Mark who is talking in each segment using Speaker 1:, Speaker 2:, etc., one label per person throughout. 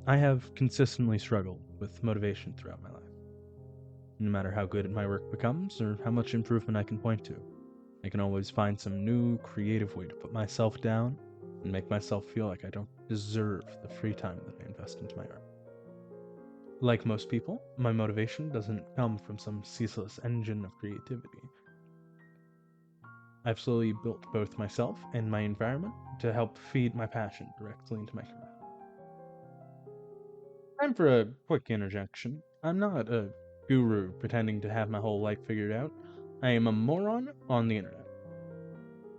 Speaker 1: I have consistently struggled with motivation throughout my life. No matter how good my work becomes or how much improvement I can point to, I can always find some new, creative way to put myself down and make myself feel like I don't deserve the free time that I invest into my art. Like most people, my motivation doesn't come from some ceaseless engine of creativity. I've slowly built both myself and my environment to help feed my passion directly into my career. Time for a quick interjection. I'm not a guru pretending to have my whole life figured out. I am a moron on the internet.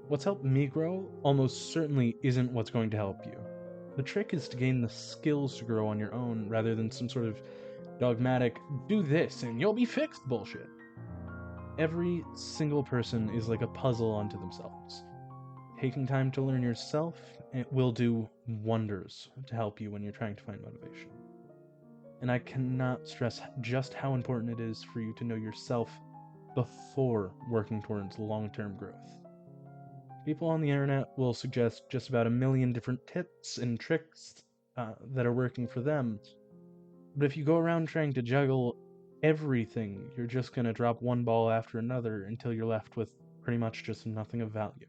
Speaker 1: What's helped me grow almost certainly isn't what's going to help you. The trick is to gain the skills to grow on your own rather than some sort of dogmatic, do this and you'll be fixed bullshit. Every single person is like a puzzle unto themselves. Taking time to learn yourself, it will do wonders to help you when you're trying to find motivation. And I cannot stress just how important it is for you to know yourself before working towards long-term growth. People on the internet will suggest just about a million different tips and tricks that are working for them. But if you go around trying to juggle everything, you're just going to drop one ball after another until you're left with pretty much just nothing of value.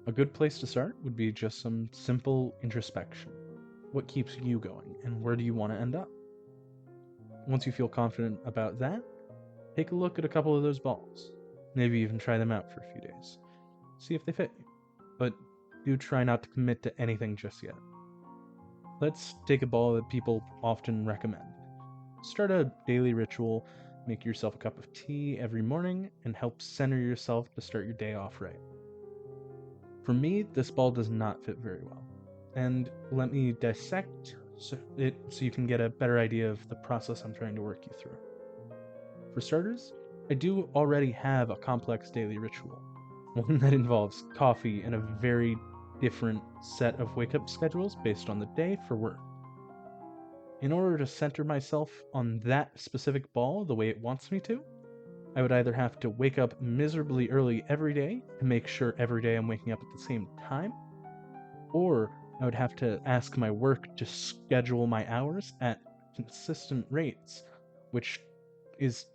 Speaker 1: A good place to start would be just some simple introspection. What keeps you going, and where do you want to end up? Once you feel confident about that, take a look at a couple of those balls. Maybe even try them out for a few days. See if they fit you. But do try not to commit to anything just yet. Let's take a ball that people often recommend. Start a daily ritual, make yourself a cup of tea every morning, and help center yourself to start your day off right. For me, this ball does not fit very well. And let me dissect it so you can get a better idea of the process I'm trying to work you through. For starters, I do already have a complex daily ritual, one that involves coffee and a very different set of wake-up schedules based on the day for work. In order to center myself on that specific ball the way it wants me to, I would either have to wake up miserably early every day to make sure every day I'm waking up at the same time, or I would have to ask my work to schedule my hours at consistent rates, which is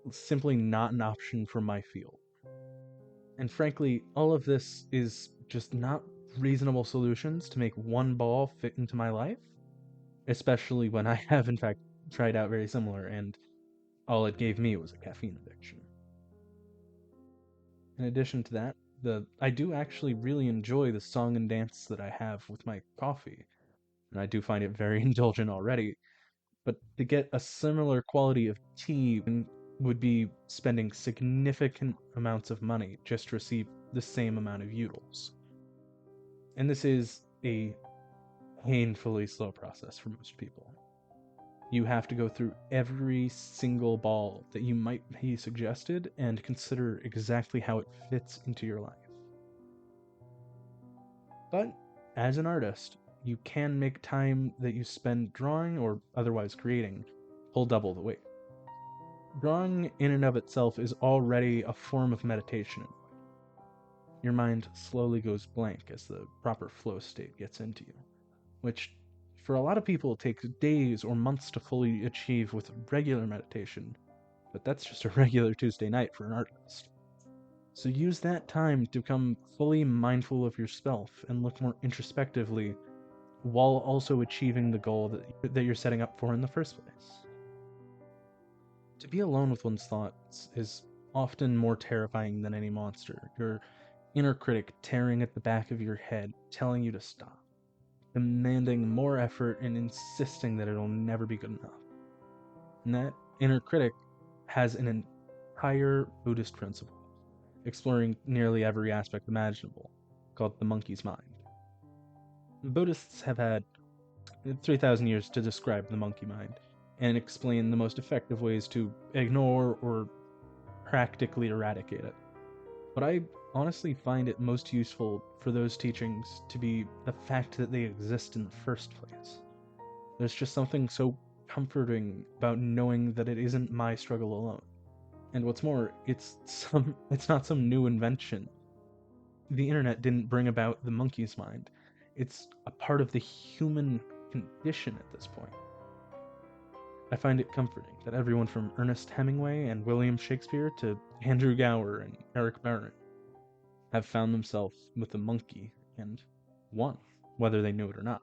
Speaker 1: simply not an option for my field. And frankly, all of this is just not reasonable solutions to make one ball fit into my life, especially when I have in fact tried out very similar and all it gave me was a caffeine addiction. In addition to that, I do actually really enjoy the song and dance that I have with my coffee, and I do find it very indulgent already. But to get a similar quality of tea would be spending significant amounts of money just to receive the same amount of utils. And this is a painfully slow process for most people. You have to go through every single ball that you might be suggested and consider exactly how it fits into your life. But as an artist, you can make time that you spend drawing or otherwise creating pull double the weight. Drawing in and of itself is already a form of meditation. Your mind slowly goes blank as the proper flow state gets into you, which for a lot of people takes days or months to fully achieve with regular meditation, but that's just a regular Tuesday night for an artist. So use that time to become fully mindful of yourself and look more introspectively while also achieving the goal that you're setting up for in the first place. To be alone with one's thoughts is often more terrifying than any monster. Your inner critic tearing at the back of your head, telling you to stop, demanding more effort and insisting that it'll never be good enough. And that inner critic has an entire Buddhist principle, exploring nearly every aspect imaginable, called the monkey's mind. Buddhists have had 3,000 years to describe the monkey mind and explain the most effective ways to ignore or practically eradicate it. But I honestly find it most useful for those teachings to be the fact that they exist in the first place. There's just something so comforting about knowing that it isn't my struggle alone. And what's more, it's not some new invention. The internet didn't bring about the monkey's mind. It's a part of the human condition at this point. I find it comforting that everyone from Ernest Hemingway and William Shakespeare to Andrew Gower and Eric Barron have found themselves with a monkey and won, whether they knew it or not.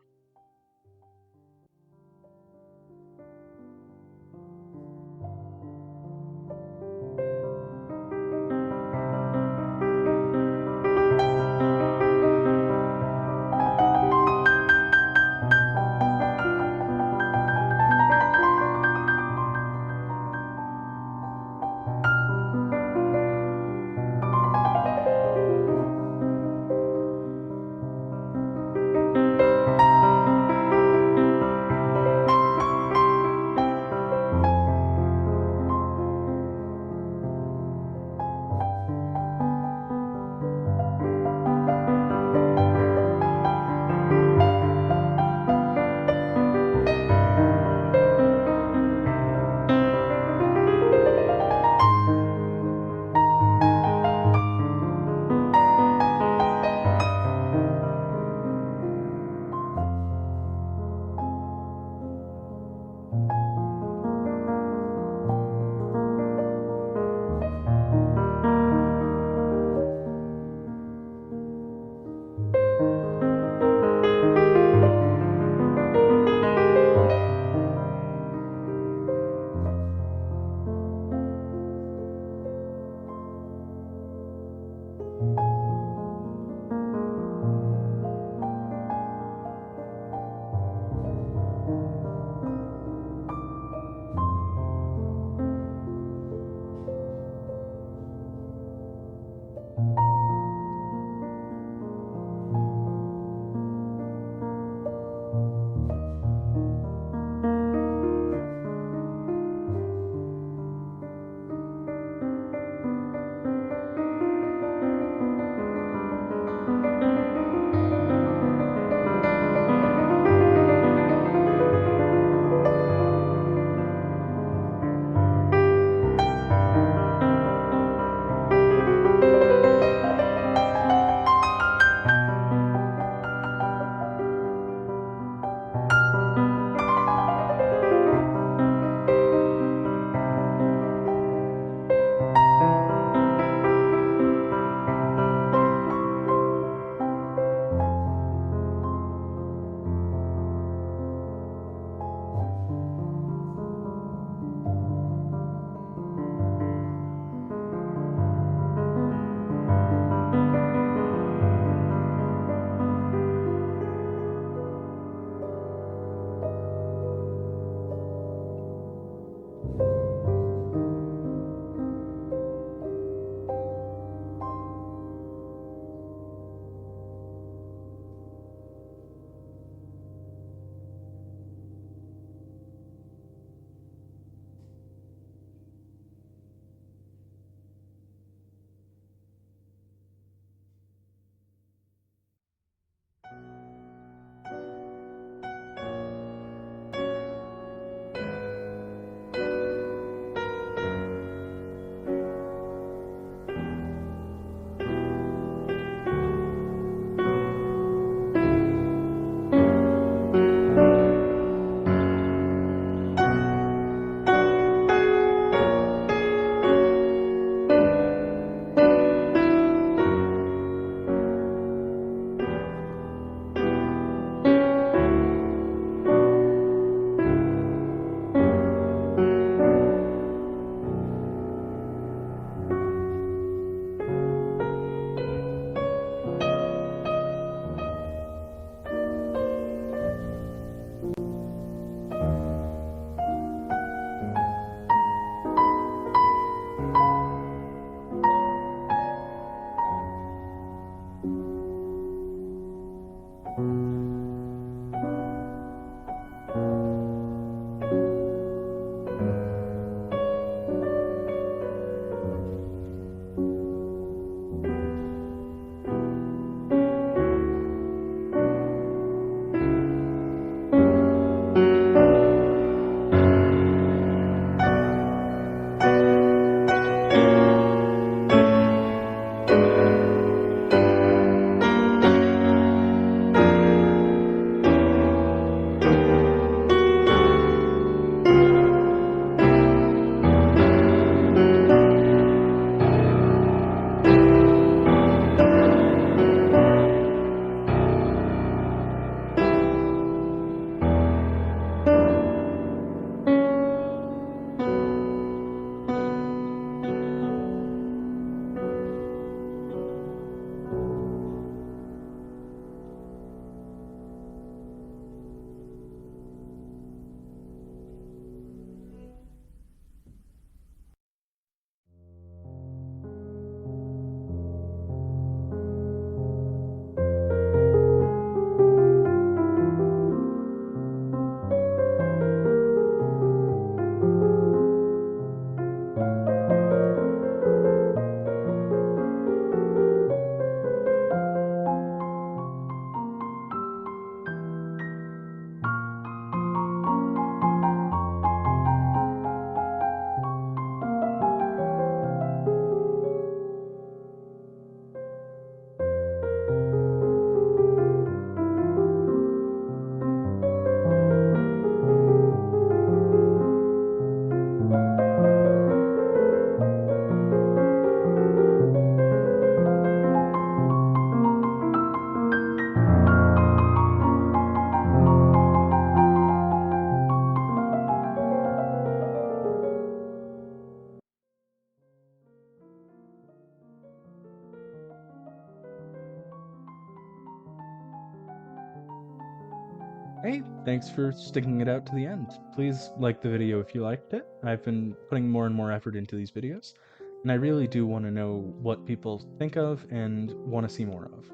Speaker 1: Hey, thanks for sticking it out to the end. Please like the video if you liked it. I've been putting more and more effort into these videos, and I really do want to know what people think of and want to see more of.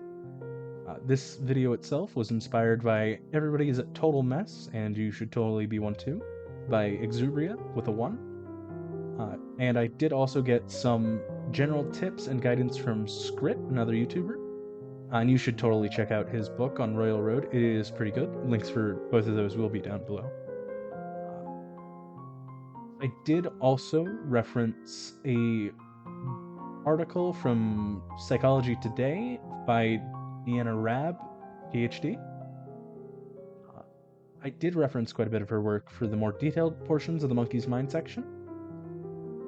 Speaker 1: This video itself was inspired by Everybody is a Total Mess, and You Should Totally Be One Too, by Exubria with a 1. And I did also get some general tips and guidance from Scrit, another YouTuber. And you should totally check out his book on Royal Road. It is pretty good. Links for both of those will be down below. I did also reference a article from Psychology Today by Raab, Ph.D. I did reference quite a bit of her work for the more detailed portions of the Monkey's Mind section.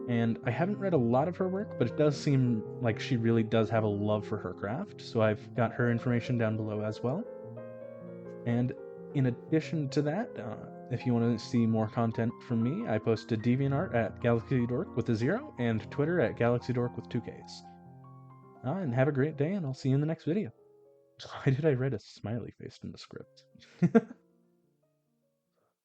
Speaker 1: And I haven't read a lot of her work, but it does seem like she really does have a love for her craft, so I've got her information down below as well. And in addition to that, if you want to see more content from me, I post to DeviantArt at GalaxyDork with a 0 and Twitter at GalaxyDork with 2 Ks. And have a great day, and I'll see you in the next video. Why did I write a smiley face in the script?